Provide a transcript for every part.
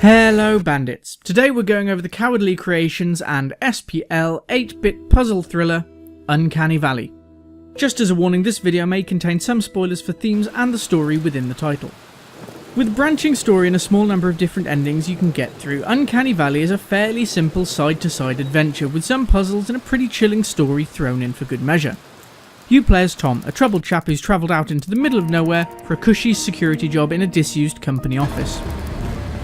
Hello bandits, today we're going over the Cowardly Creations and SPL 8-bit puzzle thriller, Uncanny Valley. Just as a warning, this video may contain some spoilers for themes and the story within the title. With a branching story and a small number of different endings you can get through, Uncanny Valley is a fairly simple side-to-side adventure with some puzzles and a pretty chilling story thrown in for good measure. You play as Tom, a troubled chap who's travelled out into the middle of nowhere for a cushy security job in a disused company office.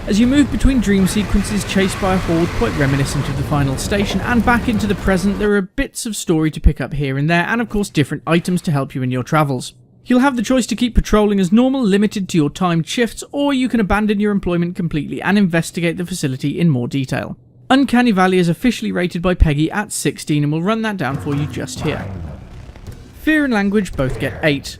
As you move between dream sequences chased by a horde quite reminiscent of the final station and back into the present, there are bits of story to pick up here and there, and of course different items to help you in your travels. You'll have the choice to keep patrolling as normal, limited to your timed shifts, or you can abandon your employment completely and investigate the facility in more detail. Uncanny Valley is officially rated by Peggy at 16 and we'll run that down for you just here. Fear and language both get 8.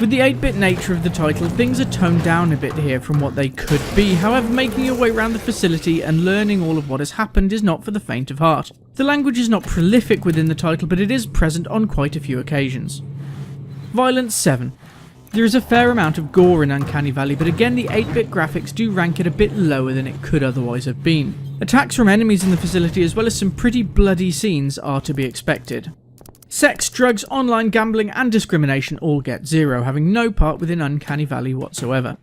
With the 8-bit nature of the title, things are toned down a bit here from what they could be. However, making your way around the facility and learning all of what has happened is not for the faint of heart. The language is not prolific within the title, but it is present on quite a few occasions. Violence 7. There is a fair amount of gore in Uncanny Valley, but again the 8-bit graphics do rank it a bit lower than it could otherwise have been. Attacks from enemies in the facility as well as some pretty bloody scenes are to be expected. Sex, drugs, online gambling and discrimination all get 0, having no part within Uncanny Valley whatsoever.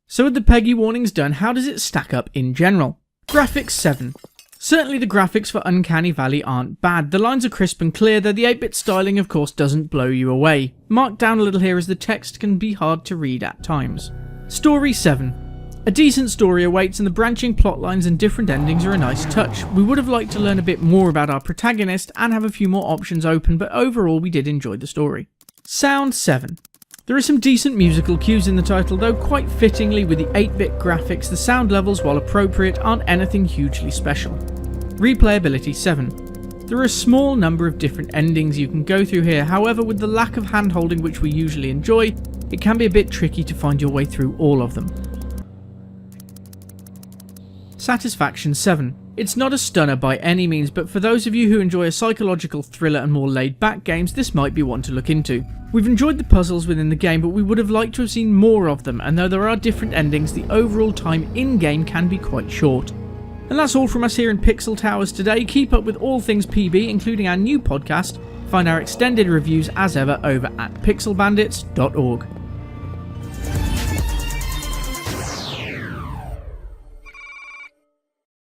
So with the Peggy warnings done, how does it stack up in general? Graphics 7. Certainly the graphics for Uncanny Valley aren't bad. The lines are crisp and clear, though the 8-bit styling of course doesn't blow you away. Marked down a little here as the text can be hard to read at times. Story 7. A decent story awaits and the branching plot lines and different endings are a nice touch. We would have liked to learn a bit more about our protagonist and have a few more options open, but overall we did enjoy the story. Sound 7. There are some decent musical cues in the title, though quite fittingly with the 8-bit graphics, the sound levels, while appropriate, aren't anything hugely special. Replayability 7. There are a small number of different endings you can go through here, however with the lack of hand-holding which we usually enjoy, it can be a bit tricky to find your way through all of them. Satisfaction 7. It's not a stunner by any means, but for those of you who enjoy a psychological thriller and more laid-back games, this might be one to look into. We've enjoyed the puzzles within the game, but we would have liked to have seen more of them, and though there are different endings, the overall time in-game can be quite short. And that's all from us here in Pixel Towers today. Keep up with all things PB, including our new podcast. Find our extended reviews as ever over at pixelbandits.org.